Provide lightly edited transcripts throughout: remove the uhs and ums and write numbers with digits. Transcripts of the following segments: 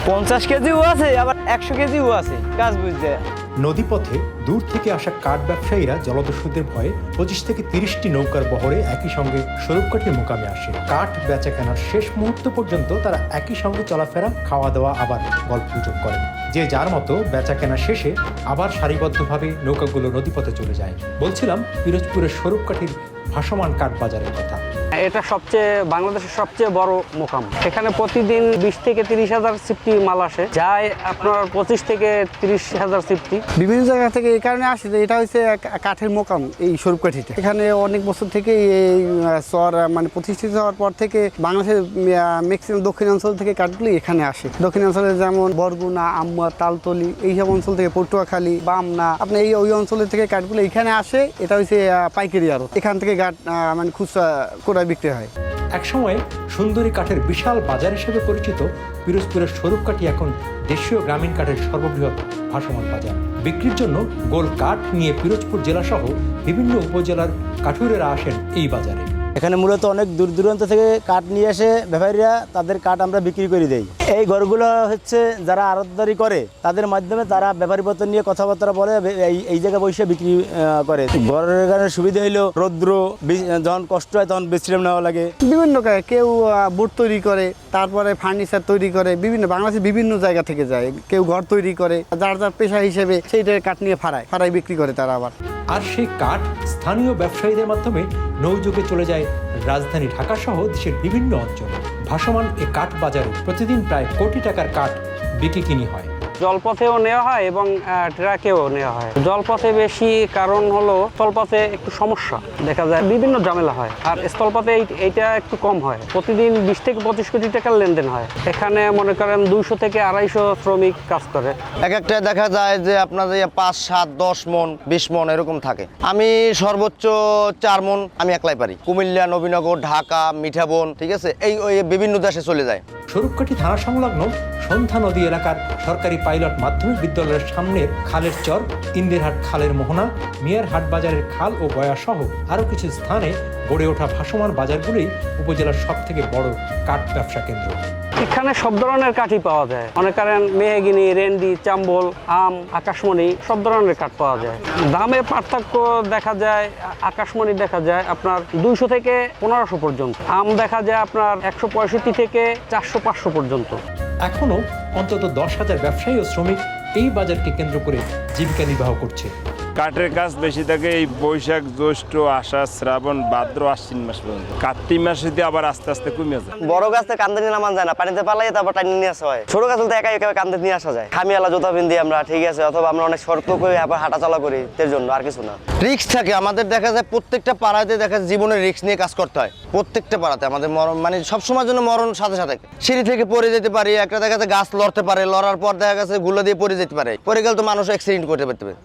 50 কেজিও আছে, আবার 100 কেজিও আছে, কাজ বুঝতে। নদীপথে দূর থেকে আসা কাঠ ব্যবসায়ীরা জলদস্যুদের ভয়ে 25 থেকে 30টি নৌকার বহরে একই সঙ্গে স্বরূপকাঠির মোকামে আসে। কাঠ বেচা কেনার শেষ মুহূর্ত পর্যন্ত তারা একই সঙ্গে চলাফেরা, খাওয়া দাওয়া, আবার গল্পগুজব করেন। যে যার মতো বেচা কেনা শেষে আবার সারিবদ্ধভাবে নৌকাগুলো নদীপথে চলে যায়। বলছিলাম পিরোজপুরের স্বরূপকাঠির ভাসমান কাঠ বাজারের কথা। এটা বাংলাদেশের সবচেয়ে বড় মোকাম। এখানে প্রতিদিন 20 থেকে 30,000 সিফটি মাল আসে, যায় আপনার 25 থেকে 30,000 সিফটি। বিভিন্ন জায়গা থেকে এই কারণে আসে যে এটা হচ্ছে কাঠের মোকাম, এই স্বরূপকাঠিটা। এখানে অনেক বছর থেকে এই চর মানে প্রতিষ্ঠিত হওয়ার পর থেকে বাংলাদেশের ম্যাক্সিমাম দক্ষিণাঞ্চল থেকে কাঠগুলি এখানে আসে। দক্ষিণাঞ্চলে যেমন বরগুনা, আম্মা, তালতলি, এইসব অঞ্চল থেকে পটুয়াখালী, বামনা, আপনার ওই অঞ্চলের থেকে কাঠগুলো এখানে আসে। এটা হচ্ছে পাইকারি আড়ত, এখান থেকে কাঠ মানে খুচরা করে বিক্রি হয়। একসময় সুন্দরী কাঠের বিশাল বাজার হিসেবে পরিচিত পিরোজপুরের স্বরূপকাঠি এখন দেশীয় গ্রামীণ কাঠের সর্ববৃহৎ ভাসমান বাজার। বিক্রির জন্য গোল কাঠ নিয়ে পিরোজপুর জেলাসহ বিভিন্ন উপজেলার কাঠুরেরা আসেন এই বাজারে। এখানে মূলত অনেক দূর দূরান্ত থেকে কাঠ নিয়ে এসে ব্যাপারীরা তাদের কাঠ আমরা বিক্রি করে দেই। এই ঘরগুলো হচ্ছে যারা আড়তদারি করে তাদের মাধ্যমে তারা ব্যাপারীপত্র নিয়ে কথাবার্তা বলে এই জায়গায় বসে বিক্রি করে। ঘরের কারণে সুবিধা হইলো রৌদ্র যখন কষ্ট হয় তখন বিশ্রাম নেওয়া লাগে। বিভিন্ন কেউ বোট তৈরি করে, তারপরে ফার্নিচার তৈরি করে, বিভিন্ন বাংলাদেশের বিভিন্ন জায়গা থেকে যায়। কেউ ঘর তৈরি করে, যার যার পেশা হিসেবে সেইটা কাঠ নিয়ে ফাড়ায় বিক্রি করে তারা আবার। আর সেই কাঠ স্থানীয় ব্যবসায়ীদের মাধ্যমে নৌযোগে চলে যায় রাজধানী ঢাকা সহ দেশের বিভিন্ন অঞ্চলে। ভাসমান এ কাঠ বাজারে প্রতিদিন প্রায় কোটি টাকার কাঠ বিক্রি কিনি হয়। জলপথেও নেওয়া হয় এবং ট্রাকেও নেওয়া হয়। জলপথে বেশি কারণ হলো স্থলপথে একটু সমস্যা দেখা যায়, বিভিন্ন ঝামেলা হয়। আর স্থলপথে এইটা একটু কম হয়। প্রতিদিন 20 থেকে 25 কোটি টাকার লেনদেন হয়। এখানে মনে করেন 200 থেকে 250 শ্রমিক কাজ করে। এক একটা দেখা যায় যে আপনাদের 5, 7, 10 মন, 20 মন এরকম থাকে। আমি সর্বোচ্চ 4 মন আমি একলাই পারি। কুমিল্লা, নবীনগর, ঢাকা, মিঠাবন, ঠিক আছে, এই বিভিন্ন দেশে চলে যায়। স্বরূপকাঠি থানা সংলগ্ন সন্ধ্যা নদী এলাকার সরকারি পাইলট মাধ্যমিক বিদ্যালয়ের সামনের খালের চর, ইন্দিরহাট খালের মোহনা, মিয়ারহাট বাজারের খাল ও গয়া সহ আরও কিছু স্থানে গড়ে ওঠা ভাসমান বাজারগুলোই উপজেলার সব থেকে বড় কাঠ ব্যবসা কেন্দ্র। এখানে সব ধরনের কাঠই পাওয়া যায়। মনে করেন মেহগিনি, রেন্ডি, চাম্বল, আম, আকাশমণি, সব ধরনের কাঠ পাওয়া যায়। দামে পার্থক্য দেখা যায়। আকাশমণি দেখা যায় আপনার 200 থেকে 1500 পর্যন্ত। আম দেখা যায় আপনার 165 থেকে 400-500 পর্যন্ত। এখনও অন্তত 10,000 ব্যবসায়ী ও শ্রমিক এই বাজারকে কেন্দ্র করে জীবিকা নির্বাহ করছে। কাঠের কাজ বেশি থাকে এই বৈশাখ, জ্যৈষ্ঠ, আষাঢ়, শ্রাবণ, ভাদ্র, আশ্বিন মাস পর্যন্ত। কার্তিক মাসে দিয়ে আবার আস্তে আস্তে কমে যায়। বড় গাছ থেকে কান্দে নিয়ে নামান যায় না, পানিতে পালাই তারপর টানি নিয়ে আসা হয়। ছোট গাছ তো একা একা কান্দে নিয়ে আসা যায়। খামিয়ালা জুতা পিন্দি আমরা, ঠিক আছে, অথবা আমরা অনেক শর্ত করে আবার হাঁটা চলা করি, এর জন্য আর কিছু না। রিস্ক থাকে আমাদের, দেখা যায় প্রত্যেকটা পাড়াতে দেখা যায় জীবনের রিস্ক নিয়ে কাজ করতে হয়। প্রত্যেকটা পাড়াতে আমাদের মরণ মানে সবসময়ের জন্য মরণ সাথে সাথে। সিঁড়ি থেকে পড়ে যেতে পারি, একটা দেখা যাচ্ছে গাছ লড়তে পারে, লড়ার পর দেখা গেছে গুলো দিয়ে পড়ে যেতে পারে। পরে গেলে তো মানুষ অ্যাক্সিডেন্ট করতে পারতে পারে।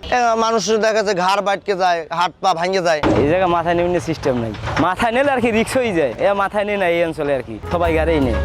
মানুষ দেখা যাচ্ছে ঘাড় বাইটকে যায়, হাত পা ভাঙে যায়। এই জায়গায় মাথায় নেমে সিস্টেম নাই, মাথায় নিলে আর কি রিক্স হয়ে যায়। মাথায় নেই না এই অঞ্চলে আর কি, সবাই গাড়িই নেই।